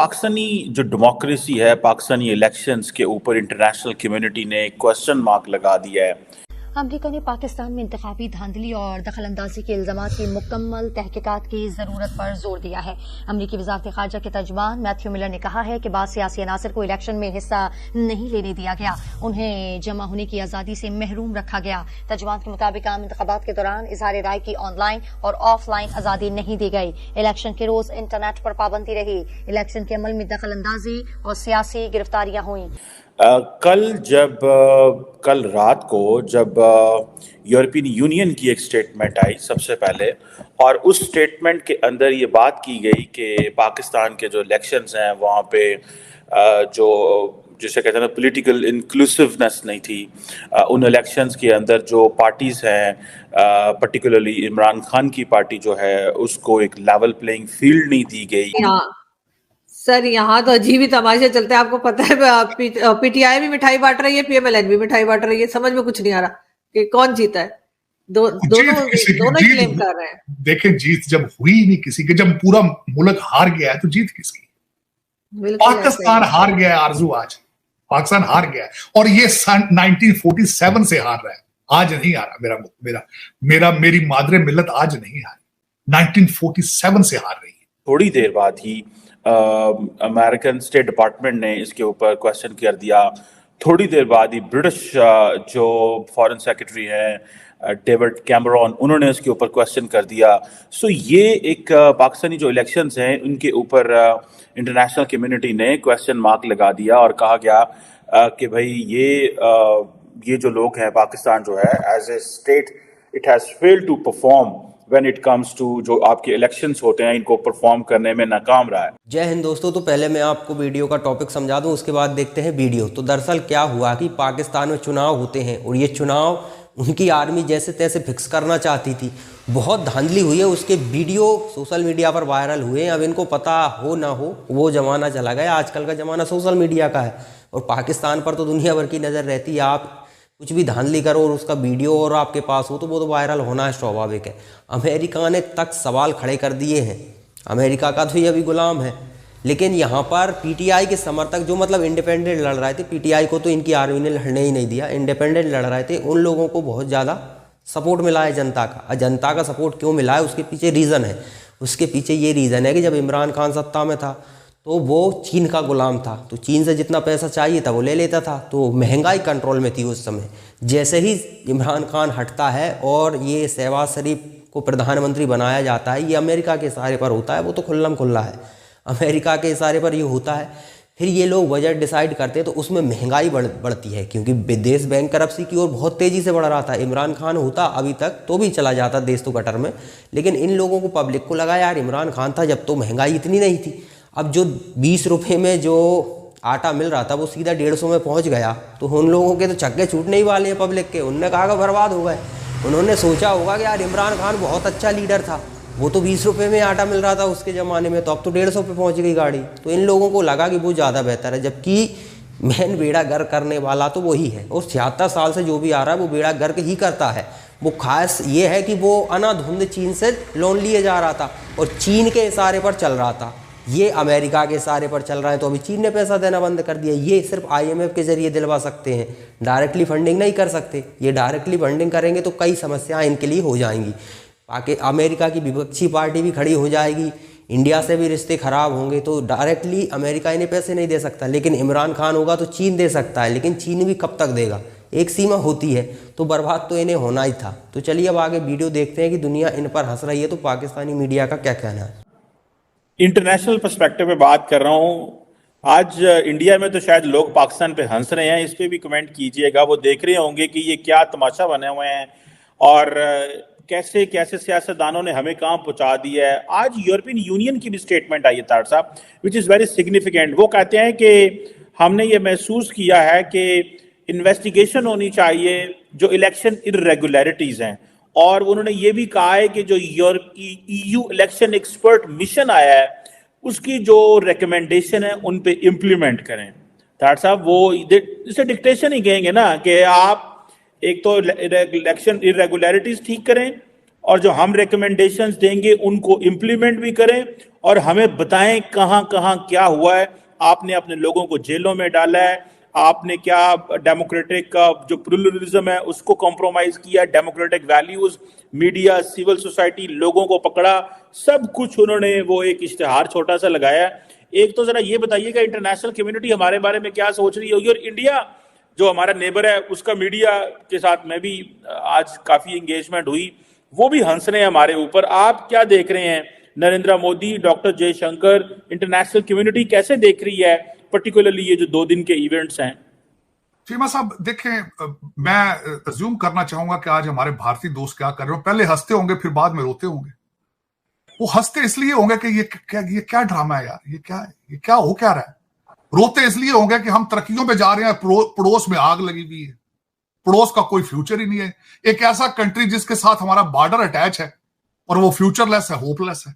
पाकिस्तानी जो डेमोक्रेसी है, पाकिस्तानी इलेक्शंस के ऊपर इंटरनेशनल कम्युनिटी ने क्वेश्चन मार्क लगा दिया है। अमरीका ने पाकिस्तान में इंतखाबी धांधली और दखल अंदाजी के इल्जामात की मुकम्मल तहकीकात की जरूरत पर जोर दिया है। अमरीकी वजारत खारजा के तर्जुमान मैथ्यू मिलर ने कहा है कि बाद सियासी अनासर को इलेक्शन में हिस्सा नहीं लेने दिया गया, उन्हें जमा होने की आजादी से महरूम रखा गया। तर्जुमान के मुताबिक आम इंतखाबात के दौरान इजहार राय की ऑनलाइन और ऑफलाइन आजादी नहीं दी गई। इलेक्शन के रोज इंटरनेट पर पाबंदी रही। इलेक्शन के अमल में दखल अंदाजी और सियासी गिरफ्तारियां हुई। कल रात को जब यूरोपियन यूनियन की एक स्टेटमेंट आई सबसे पहले, और उस स्टेटमेंट के अंदर ये बात की गई कि पाकिस्तान के जो इलेक्शंस हैं वहाँ पे जो जिसे कहते हैं ना पॉलिटिकल इंक्लूसिवनेस नहीं थी। उन इलेक्शंस के अंदर जो पार्टीज हैं, पर्टिकुलरली इमरान खान की पार्टी जो है, उसको एक लेवल प्लेइंग फील्ड नहीं दी गई। सर यहाँ तो अजीब ही तमाशे चलते हैं। आपको पता है पीटीआई भी मिठाई बांट रही है, पीएमएलएन भी मिठाई बांट रही है। समझ में कुछ नहीं आ रहा कि कौन जीता है। दोनों क्लेम कर रहे हैं। देखें, जीत जब हुई नहीं किसी के, जब पूरा मुल्क हार गया है तो जीत किसकी? पाकिस्तान हार गया है आरजू। आज पाकिस्तान हार गया है, और ये 1947 से हार रहा है, आज नहीं आ रहा। मेरी मादरे मिल्लत आज नहीं हारी, 1947 से हार रही है। थोड़ी देर बाद ही अमेरिकन स्टेट डिपार्टमेंट ने इसके ऊपर क्वेश्चन कर दिया। थोड़ी देर बाद ही ब्रिटिश जो फॉरेन सेक्रेटरी हैं डेविड कैमरॉन, उन्होंने इसके ऊपर क्वेश्चन कर दिया। सो ये एक पाकिस्तानी जो इलेक्शंस हैं उनके ऊपर इंटरनेशनल कम्युनिटी ने क्वेश्चन मार्क लगा दिया और कहा गया कि भाई ये जो लोग हैं, पाकिस्तान जो है as a state it has failed to perform when it comes to जो आपके इलेक्शंस होते हैं, इनको परफॉर्म करने में नाकाम रहा है। जय हिंद दोस्तों। तो पहले मैं आपको वीडियो का टॉपिक समझा दूं, उसके बाद देखते हैं वीडियो। तो दरअसल क्या हुआ कि पाकिस्तान में चुनाव होते हैं और ये चुनाव उनकी आर्मी जैसे तैसे फिक्स करना चाहती थी। बहुत धांधली हुई है, उसके वीडियो सोशल मीडिया पर वायरल हुए। अब इनको पता हो ना हो, वो ज़माना चला गया। आजकल का ज़माना सोशल मीडिया का है और पाकिस्तान पर तो दुनिया भर की नज़र रहती है। आप कुछ भी धांधली करो और उसका वीडियो और आपके पास हो तो वो तो वायरल होना है, स्वाभाविक है। अमेरिका ने तक सवाल खड़े कर दिए हैं। अमेरिका का तो ये अभी गुलाम है। लेकिन यहाँ पर पीटीआई के समर्थक जो मतलब इंडिपेंडेंट लड़ रहे थे, पीटीआई को तो इनकी आर्मी ने लड़ने ही नहीं दिया, इंडिपेंडेंट लड़ रहे थे, उन लोगों को बहुत ज़्यादा सपोर्ट मिला है जनता का। और जनता का सपोर्ट क्यों मिला है, उसके पीछे रीज़न है। उसके पीछे ये रीज़न है कि जब इमरान खान सत्ता में था तो वो चीन का गुलाम था, तो चीन से जितना पैसा चाहिए था वो ले लेता था, तो महंगाई कंट्रोल में थी उस समय। जैसे ही इमरान खान हटता है और ये शहबाज शरीफ को प्रधानमंत्री बनाया जाता है, ये अमेरिका के इशारे पर होता है, वो तो खुल्लम खुल्ला है, अमेरिका के इशारे पर ये होता है। फिर ये लोग बजट डिसाइड करते हैं तो उसमें महंगाई बढ़ती है, क्योंकि देश बैंक करप्सी की ओर बहुत तेज़ी से बढ़ रहा था। इमरान खान होता अभी तक तो भी चला जाता देश तो कटर में, लेकिन इन लोगों को पब्लिक को लगा यार इमरान खान था जब तो महंगाई इतनी नहीं थी। अब जो 20 रुपये में जो आटा मिल रहा था वो सीधा 150 में पहुंच गया, तो उन लोगों के तो छक्के छूटने ही वाले हैं पब्लिक के। उनने कहा कि बर्बाद हो गए। उन्होंने सोचा होगा कि यार इमरान खान बहुत अच्छा लीडर था, वो तो 20 रुपये में आटा मिल रहा था उसके ज़माने में, तो अब तो 150 पे पहुंच गई गाड़ी। तो इन लोगों को लगा कि वो ज़्यादा बेहतर है, जबकि मेन बेड़ा गर्क करने वाला तो वही है। और 76 साल से जो भी आ रहा है वो बेड़ा गर्क ही करता है। वो खास ये है कि वो अनाधुंध चीन से लोन लिए जा रहा था और चीन के इशारे पर चल रहा था। ये अमेरिका के इशारे पर चल रहा है, तो अभी चीन ने पैसा देना बंद कर दिया। ये सिर्फ आईएमएफ के जरिए दिलवा सकते हैं, डायरेक्टली फंडिंग नहीं कर सकते। ये डायरेक्टली फंडिंग करेंगे तो कई समस्याएं इनके लिए हो जाएंगी। अमेरिका की विपक्षी पार्टी भी खड़ी हो जाएगी, इंडिया से भी रिश्ते खराब होंगे, तो डायरेक्टली अमेरिका इन्हें पैसे नहीं दे सकता। लेकिन इमरान खान होगा तो चीन दे सकता है, लेकिन चीन भी कब तक देगा, एक सीमा होती है। तो बर्बाद तो इन्हें होना ही था। तो चलिए अब आगे वीडियो देखते हैं कि दुनिया इन पर हंस रही है तो पाकिस्तानी मीडिया का क्या कहना है। इंटरनेशनल पर्सपेक्टिव में बात कर रहा हूँ। आज इंडिया में तो शायद लोग पाकिस्तान पे हंस रहे हैं, इस पे भी कमेंट कीजिएगा। वो देख रहे होंगे कि ये क्या तमाशा बने हुए हैं और कैसे कैसे सियासतदानों ने हमें कहाँ पहुंचा दिया है। आज यूरोपियन यूनियन की भी स्टेटमेंट आई है तार साहब, विच इज़ वेरी सिग्निफिकेंट। वो कहते हैं कि हमने ये महसूस किया है कि इन्वेस्टिगेशन होनी चाहिए जो इलेक्शन इरेगुलरिटीज़ हैं, और उन्होंने ये भी कहा है कि जो ईयू इलेक्शन एक्सपर्ट मिशन आया है उसकी जो रिकमेंडेशन है उन पे इम्प्लीमेंट करें। थाट साहब वो इसे डिक्टेशन ही कहेंगे ना कि आप एक तो इलेक्शन इरेगुलरिटीज ठीक करें और जो हम रिकमेंडेशंस देंगे उनको इम्प्लीमेंट भी करें, और हमें बताएं कहां कहां क्या हुआ है। आपने अपने लोगों को जेलों में डाला है, आपने क्या डेमोक्रेटिक का जो प्लुरलिज्म है उसको कॉम्प्रोमाइज किया, democratic values, media, civil society, लोगों को पकड़ा, सब कुछ उन्होंने वो एक इश्तिहार छोटा सा लगाया। एक तो जरा ये बताइएगा इंटरनेशनल कम्युनिटी हमारे बारे में क्या सोच रही होगी, और इंडिया जो हमारा नेबर है उसका मीडिया के साथ में भी आज काफी एंगेजमेंट हुई, वो भी हंस रहे हैं हमारे ऊपर। आप क्या देख रहे हैं? Narendra Modi, doctor Jaishankar, international community कैसे देख रही है पर्टिकुलरली ये जो 2 दिन के इवेंट्स हैं? चीमा साहब देखें, मैं अज्यूम करना चाहूंगा कि आज हमारे भारतीय दोस्त क्या कर रहे हो, पहले हंसते होंगे फिर बाद में रोते होंगे। वो हंसते इसलिए होंगे कि ये क्या ड्रामा है यार, ये क्या हो क्या रहा है। रोते इसलिए होंगे कि हम तरक्कियों पे जा रहे हैं, पड़ोस में आग लगी हुई है, पड़ोस का कोई फ्यूचर ही नहीं है। एक ऐसा कंट्री जिसके साथ हमारा बॉर्डर अटैच है और वो फ्यूचरलेस है, होपलेस है,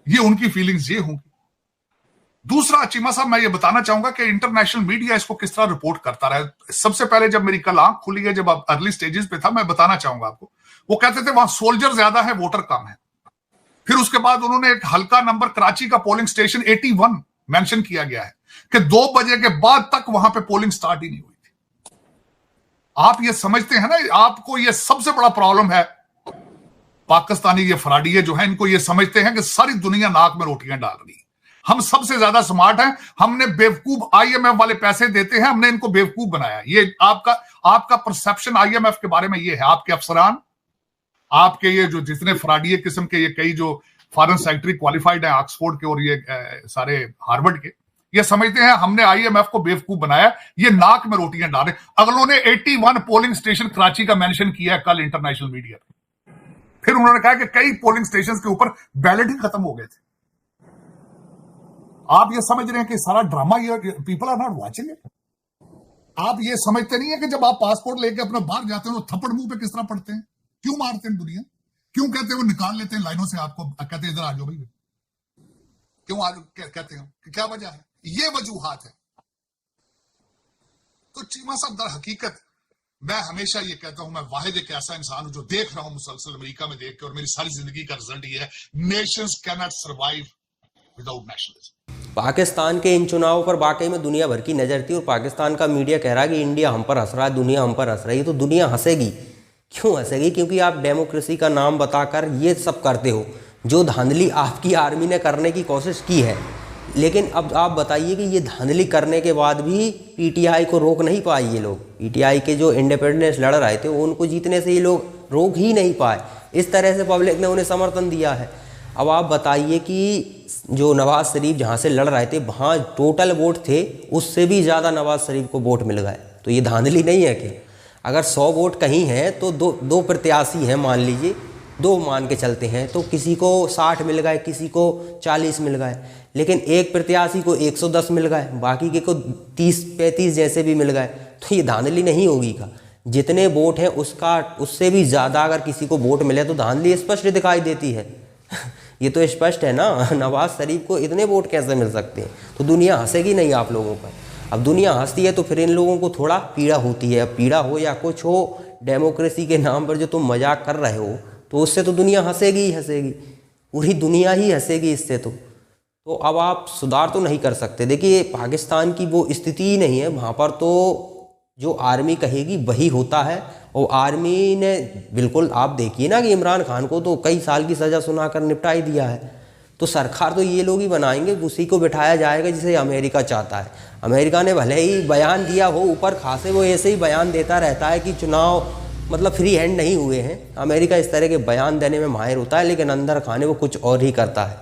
ये उनकी फीलिंग्स ये होंगी। दूसरा चीमा साहब, मैं ये बताना चाहूंगा कि इंटरनेशनल मीडिया इसको किस तरह रिपोर्ट करता रहा है। सबसे पहले जब मेरी कल आंख खुली है, जब आप अर्ली स्टेजेस पे था, मैं बताना चाहूंगा आपको, वो कहते थे वहां सोल्जर ज्यादा है, वोटर कम है। फिर उसके बाद उन्होंने एक हल्का नंबर कराची का पोलिंग स्टेशन 81 मेंशन किया गया है कि 2 बजे के बाद तक वहां पे पोलिंग स्टार्ट ही नहीं हुई थी। आप ये समझते हैं ना, आपको ये सबसे बड़ा प्रॉब्लम है। पाकिस्तानी ये फराडिये जो हैं, इनको ये समझते हैं कि सारी दुनिया नाक में रोटियां डाल रही है, हम सबसे ज्यादा स्मार्ट हैं, हमने बेवकूफ IMF वाले पैसे देते हैं, हमने इनको बेवकूफ बनाया। ये आपका परसेप्शन IMF के बारे में ये है। आपके अफसरान, आपके ये जो जितने फराडिये किस्म के ये कई जो फॉरेन सेक्रेटरी क्वालिफाइड है ऑक्सफोर्ड के और ये सारे हार्वर्ड के, ये समझते हैं हमने IMF को बेवकूफ बनाया, ये नाक में रोटियां डाल रहे। अगलों ने 81 पोलिंग स्टेशन कराची का मेंशन किया है कल इंटरनेशनल मीडिया। फिर उन्होंने कहा कि कई पोलिंग स्टेशन के ऊपर बैलेट ही खत्म हो गए थे। आप ये समझ रहे हैं कि सारा ड्रामा, ये people are not watching it. आप ये समझते नहीं है कि जब आप पासपोर्ट लेके अपने बाहर जाते हैं तो थप्पड़ मुंह पे किस तरह पड़ते हैं, क्यों मारते हैं दुनिया, क्यों कहते हैं वो निकाल लेते हैं लाइनों से, आपको कहते हैं इधर आ जाओ भाई, क्यों आज कहते हैं, क्या वजह है? ये वजूहात है। तो चीमा साहब, दर हकीकत मैं हमेशा ये कहता हूं, मैं वाहिद एक ऐसा इंसान हूं जो देख रहा हूं मुसलसल अमेरिका में देख के, और मेरी सारी जिंदगी का रिजल्ट ये है, Nations can not survive without nationalism. Pakistan के इन चुनावों पर वाकई में दुनिया भर की नज़र थी, और पाकिस्तान का मीडिया कह रहा है कि इंडिया हम पर हंस रहा है, दुनिया हम पर हंस रही है। तो दुनिया हंसेगी, क्यों हंसेगी? क्योंकि आप डेमोक्रेसी का नाम बताकर ये सब करते हो, जो धांधली आपकी आर्मी ने करने की कोशिश की है। लेकिन अब आप बताइए कि ये धांधली करने के बाद भी PTI को रोक नहीं पाए ये लोग। PTI के जो इंडिपेंडेंस लड़ रहे थे उनको जीतने से ये लोग रोक ही नहीं पाए। इस तरह से पब्लिक ने उन्हें समर्थन दिया है। अब आप बताइए कि जो नवाज शरीफ जहाँ से लड़ रहे थे वहाँ टोटल वोट थे, उससे भी ज़्यादा नवाज शरीफ को वोट मिल गए। तो ये धांधली नहीं है कि अगर 100 वोट कहीं हैं तो दो प्रत्याशी हैं, मान लीजिए 2 मान के चलते हैं, तो किसी को 60 मिल गए, किसी को 40 मिल गए, लेकिन एक प्रत्याशी को 110 मिल गए, बाकी के को 30-35 जैसे भी मिल गए। तो ये धांधली नहीं होगी का? जितने वोट हैं उससे भी ज़्यादा अगर किसी को वोट मिले तो धांधली स्पष्ट दिखाई देती है। ये तो स्पष्ट है ना, नवाज शरीफ को इतने वोट कैसे मिल सकते हैं? तो दुनिया हंसेगी नहीं आप लोगों पर। अब दुनिया हंसती है तो फिर इन लोगों को थोड़ा पीड़ा होती है। अब पीड़ा हो या कुछ हो, डेमोक्रेसी के नाम पर जो तुम मजाक कर रहे हो तो उससे तो दुनिया हंसेगी ही हंसेगी, पूरी दुनिया ही हंसेगी इससे। तो अब आप सुधार तो नहीं कर सकते। देखिए पाकिस्तान की वो स्थिति ही नहीं है, वहाँ पर तो जो आर्मी कहेगी वही होता है। और आर्मी ने बिल्कुल, आप देखिए ना कि इमरान खान को तो कई साल की सज़ा सुनाकर निपटा ही दिया है। तो सरकार तो ये लोग ही बनाएंगे, उसी को बिठाया जाएगा जिसे अमेरिका चाहता है। अमेरिका ने भले ही बयान दिया हो ऊपर खासे, वो ऐसे ही बयान देता रहता है कि चुनाव मतलब फ्री हैंड नहीं हुए हैं। अमेरिका इस तरह के बयान देने में माहिर होता है, लेकिन अंदर खाने वो कुछ और ही करता है।